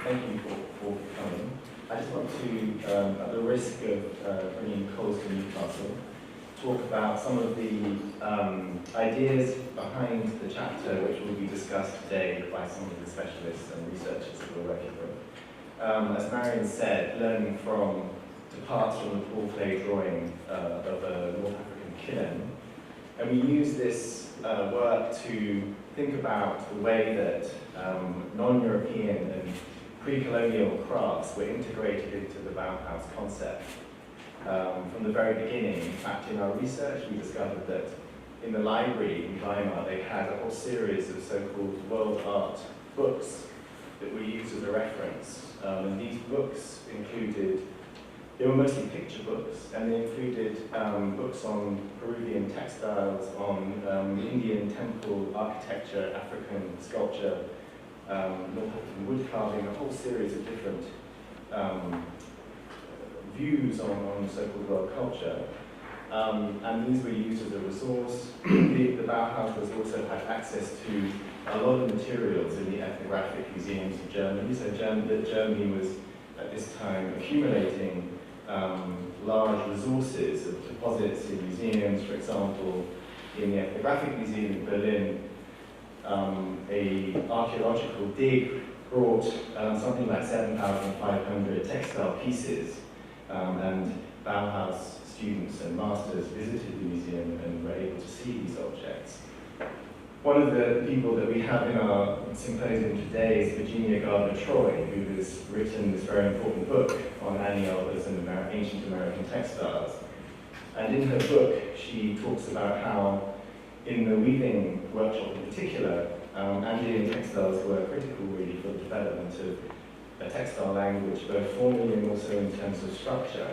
thank you for coming. I just want to, at the risk of bringing coals to Newcastle, talk about some of the ideas behind the chapter which will be discussed today by some of the specialists and researchers that we're working with. As Marion said, learning departs from the Paul Clay drawing of a North African kiln. And we use this work to think about the way that non-European and pre-colonial crafts were integrated into the Bauhaus concept. From the very beginning, in fact, in our research, we discovered that in the library in Weimar, they had a whole series of so-called world art books that were used as a reference. And these books included, they were mostly picture books, and they included books on Peruvian textiles, on Indian temple architecture, African sculpture, North African wood carving, a whole series of different views on so-called world culture. And these were used as a resource. The Bauhaus was also had access to a lot of materials in the ethnographic museums of Germany. So Germany was at this time accumulating large resources of deposits in museums. For example, in the Ethnographic Museum in Berlin, an archaeological dig brought something like 7,500 textile pieces, and Bauhaus students and masters visited the museum and were able to see these objects. One of the people that we have in our symposium today is Vicuña Gardner, who has written this very important book on Annie Elvira's and ancient American textiles. And in her book, she talks about how, in the weaving workshop in particular, Andean textiles were critical really for the development of a textile language, both formally and also in terms of structure.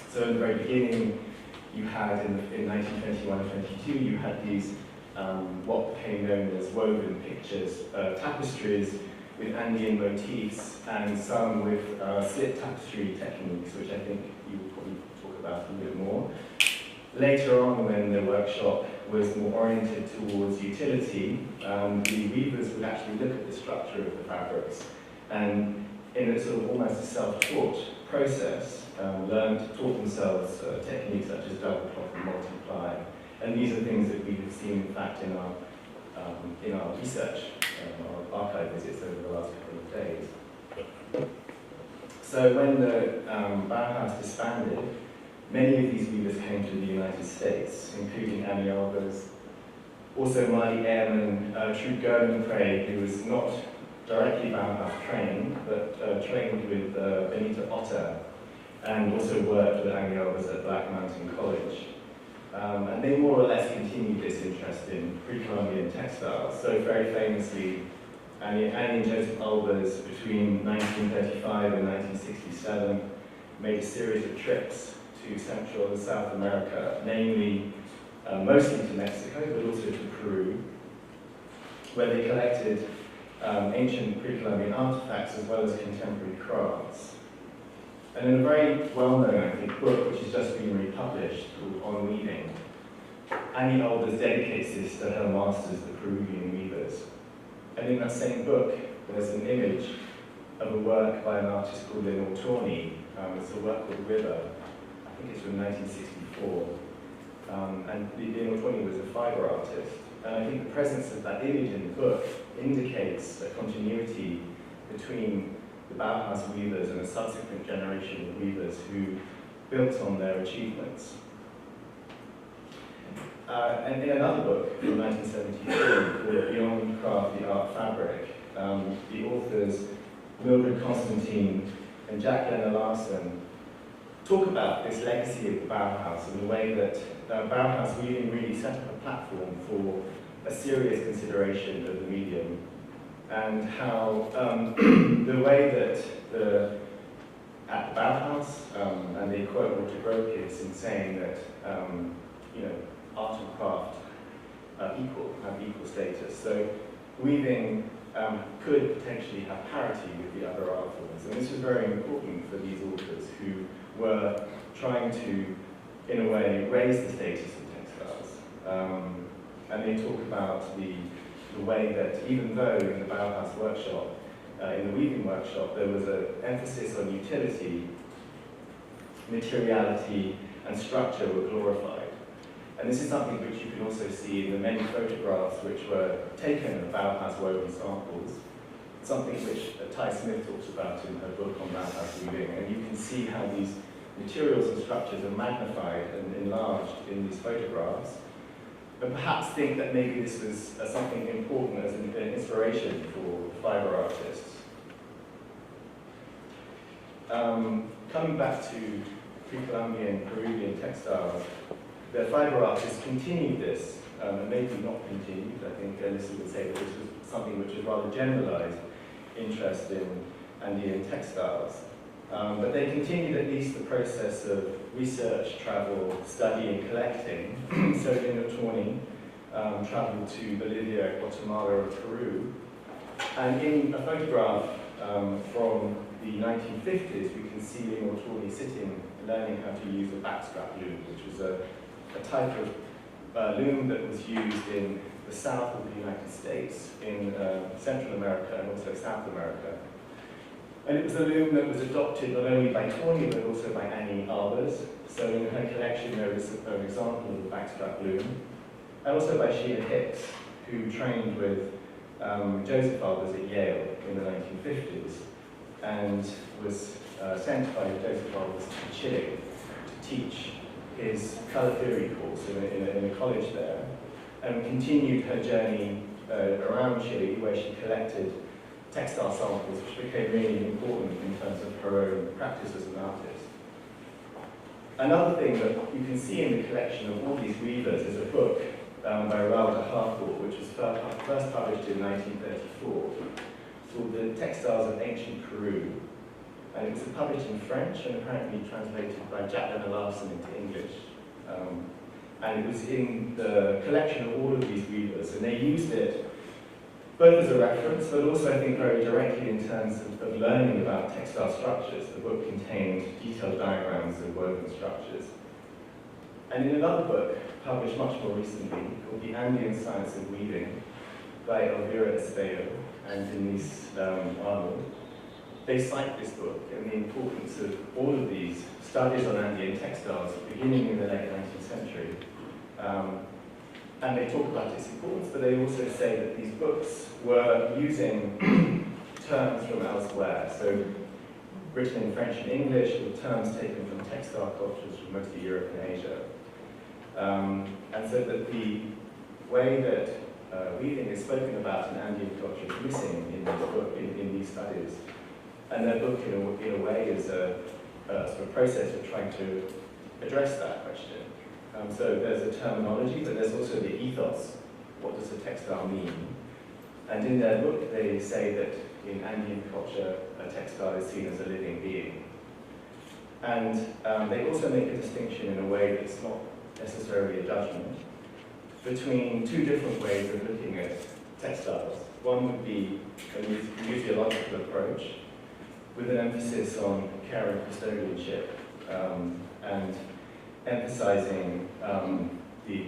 So in the very beginning, you had, in 1921 and 22, you had these what became known as woven pictures, tapestries with Andean motifs, and some with slit tapestry techniques, which I think you will probably talk about a little bit more. Later on, when the workshop was more oriented towards utility, the weavers would actually look at the structure of the fabrics, and in a sort of almost a self-taught process, taught themselves techniques such as double cloth and multiply. And these are things that we have seen, in fact, in our research, our archive visits over the last couple of days. So when the Bauhaus disbanded, many of these weavers came to the United States, including Annie Elvira's, also Marley Erin, Trude Gerdenprey, who was not directly Bauhaus trained, but trained with Benita Otter, and also worked with Annie Elvira's at Black Mountain College. And they more or less continued this interest in pre-Columbian textiles. So very famously, Annie and Joseph Olbers, between 1935 and 1967, made a series of trips to Central and South America, namely mostly to Mexico, but also to Peru, where they collected ancient pre-Columbian artifacts as well as contemporary crafts. And in a very well-known, I think, book which has just been republished called On Weaving, Annie Elvira dedicates this to her masters, the Peruvian weavers. And in that same book, there's an image of a work by an artist called Lynn Ortoni. It's a work called River. I think it's from 1964. And Lynn Ortoni was a fiber artist. And I think the presence of that image in the book indicates a continuity between the Bauhaus weavers and a subsequent generation of weavers who built on their achievements. And in another book from 1973 called Beyond Craft, the Art Fabric, the authors Mildred Constantine and Jacqueline Larson talk about this legacy of the Bauhaus and the way that Bauhaus weaving really set up a platform for a serious consideration of the medium, and how the way that at the Bauhaus, and they quote Walter Gropius in saying that art and craft have equal status. So weaving could potentially have parity with the other art forms, and this was very important for these authors who were trying to, in a way, raise the status of textiles. And they talk about the way that even though in the Bauhaus workshop in the weaving workshop, there was an emphasis on utility, materiality, and structure were glorified. And this is something which you can also see in the many photographs which were taken of Bauhaus woven samples, something which Ty Smith talks about in her book on Bauhaus weaving. And you can see how these materials and structures are magnified and enlarged in these photographs, and perhaps think that maybe this was something important as an inspiration for fiber artists. Coming back to pre-Columbian Peruvian textiles, the fiber artists continued this, and maybe not continued. I think Elissa would say that this was something which was rather generalized interest in Andean textiles. But they continued at least the process of research, travel, study, and collecting. So Linda Tawney traveled to Bolivia, Guatemala, and Peru. And in a photograph from the 1950s, we can see Linda Tawney sitting, learning how to use a backstrap loom, which was a type of loom that was used in the south of the United States, in Central America, and also South America. And it was a loom that was adopted not only by Tawney, but also by Annie Arbers. So in her collection, there is an example of the backstrap loom. And also by Sheila Hicks, who trained with Joseph Arbers at Yale in the 1950s, and was sent by Joseph Arbers to Chile to teach his color theory course in a college there, and continued her journey around Chile, where she collected textile samples, which became really important in terms of her own practice as an artist. Another thing that you can see in the collection of all these weavers is a book by Raoul de Harcourt, which was first published in 1934, called The Textiles of Ancient Peru. And it was published in French and apparently translated by Jack Leonard Larson into English. And it was in the collection of all of these weavers, and they used it both as a reference, but also I think very directly in terms of learning about textile structures. The book contained detailed diagrams of woven structures. And in another book, published much more recently, called The Andean Science of Weaving, by Elvira Espejo and Denise Arnold, they cite this book and the importance of all of these studies on Andean textiles beginning in the late 19th century. And they talk about its importance, but they also say that these books were using terms from elsewhere. So written in French and English, with terms taken from textile cultures from mostly Europe and Asia. And so that the way that weaving is spoken about in Andean culture is missing in this book, in these studies. And their book, in a way, is a sort of process of trying to address that question. So there's a terminology, but there's also the ethos. What does a textile mean? And in their book, they say that in Andean culture, a textile is seen as a living being. And they also make a distinction in a way that's not necessarily a judgment between two different ways of looking at textiles. One would be a museological approach with an emphasis on care and custodianship and emphasizing the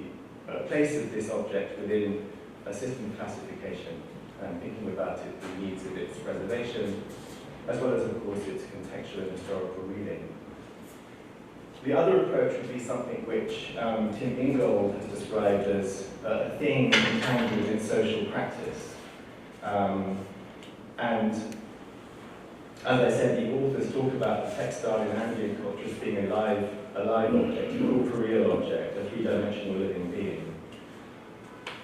place of this object within a system of classification and thinking about it, the needs of its preservation, as well as, of course, its contextual and historical reading. The other approach would be something which Tim Ingold has described as a thing entangled in social practice. And as I said, the authors talk about the textile in Andean culture as being a live object, a corporeal object, a three-dimensional living being.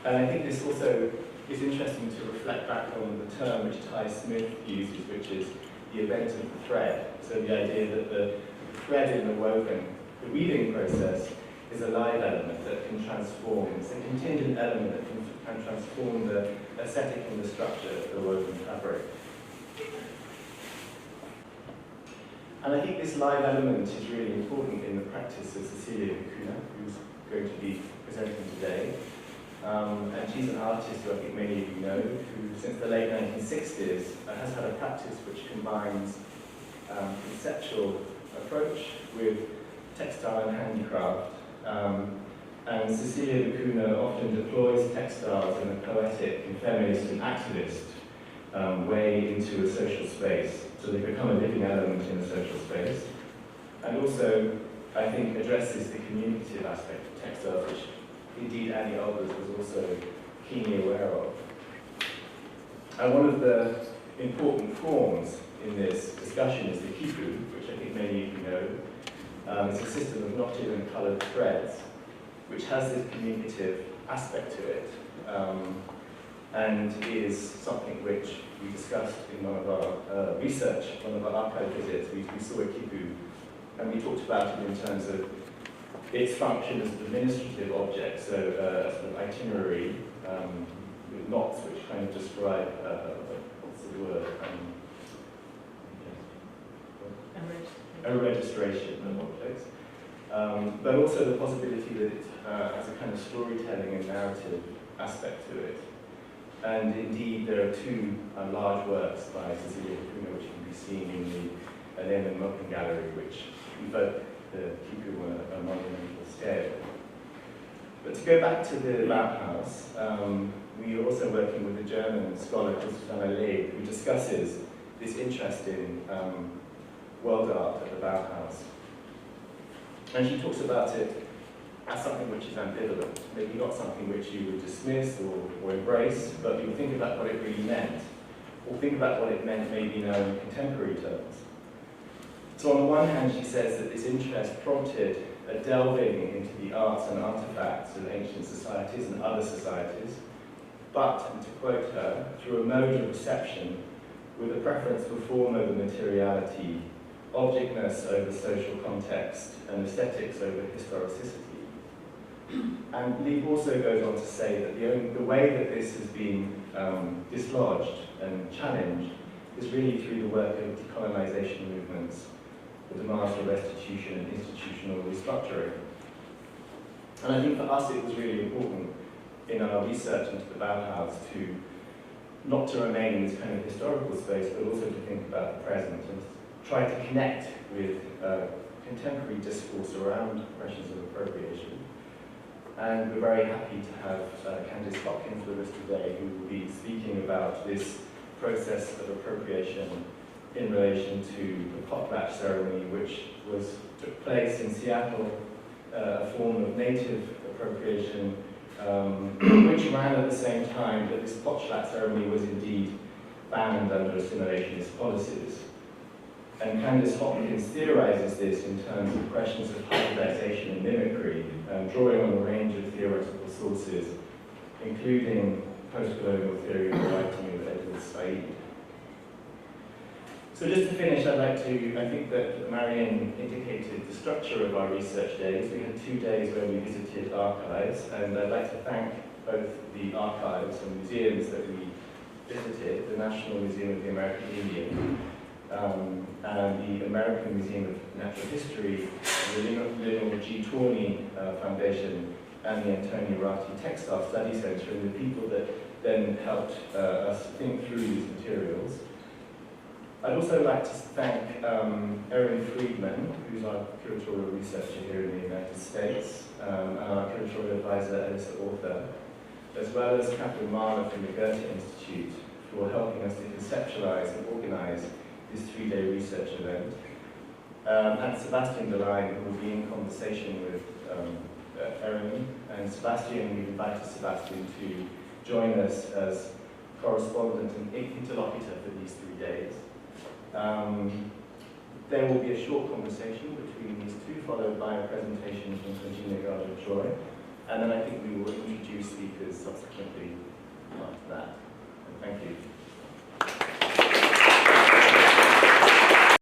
And I think this also is interesting to reflect back on the term which Ty Smith uses, which is the event of the thread. So the idea that the thread in the weaving process is a live element that can transform. It's a contingent element that can transform the aesthetic and the structure of the woven fabric. And I think this live element is really important in the practice of Cecilia Vicuña, who's going to be presenting today. And she's an artist who I think many of you know, who since the late 1960s has had a practice which combines conceptual approach with textile and handicraft. And Cecilia Vicuña often deploys textiles in a poetic and feminist and activist way into a social space, so they become a living element in a social space. And also, I think, addresses the communicative aspect of textiles, which indeed Annie Albers was also keenly aware of. And one of the important forms in this discussion is the kipu, which I think many of you know. It's a system of knotted and coloured threads, which has this communicative aspect to it, and is something which we discussed in one of our research, one of our archive visits. We saw a kipu, and we talked about it in terms of its function as an administrative object, so a sort of itinerary with knots which kind of describe, what's the word? A registration of objects. But also the possibility that it has a kind of storytelling and narrative aspect to it. And indeed, there are two large works by Cecilia, which can be seen in the Elena Gallery, which evoke the kipu on a monumental scale. But to go back to the Bauhaus, we are also working with a German scholar called Susanna Leib, who discusses this interest in world art at the Bauhaus. And she talks about it as something which is ambivalent, maybe not something which you would dismiss or embrace, but you would think about what it really meant, or think about what it meant maybe now in contemporary terms. So on the one hand, she says that this interest prompted a delving into the arts and artifacts of ancient societies and other societies, but, and to quote her, through a mode of reception with a preference for form over materiality, objectness over social context, and aesthetics over historicity. And Leib also goes on to say that the way that this has been dislodged and challenged is really through the work of decolonization movements, the demands for restitution and institutional restructuring. And I think for us it was really important in our research into the Bauhaus to not to remain in this kind of historical space, but also to think about the present and try to connect with contemporary discourse around questions of appropriation. And we're very happy to have Candice Hopkins with us today, who will be speaking about this process of appropriation in relation to the potlatch ceremony, which took place in Seattle, a form of native appropriation, which ran at the same time that this potlatch ceremony was indeed banned under assimilationist policies. And Candice Hopkins theorizes this in terms of questions of hybridization and mimicry, drawing on a range of theoretical sources, including post-colonial theory of the writing of Edward Said. So just to finish, I think that Marion indicated the structure of our research days. We had 2 days where we visited archives, and I'd like to thank both the archives and museums that we visited, the National Museum of the American Indian, and the American Museum of Natural History, the Lionel G. Tawney Foundation, and the Antonio Ratti Textile Study Center, and the people that then helped us think through these materials. I'd also like to thank Erin Freedman, who's our curatorial researcher here in the United States, and our curatorial advisor, Elissa, Author, as well as Catherine Mahler from the Goethe Institute, for helping us to conceptualize and organize this 3-day research event. And Sebastian, who will be in conversation with Erin, and Sebastian, we've invited Sebastian to join us as correspondent and interlocutor for these 3 days. There will be a short conversation between these two, followed by a presentation from Virginia Gardner-Joy, and then I think we will introduce speakers subsequently after that.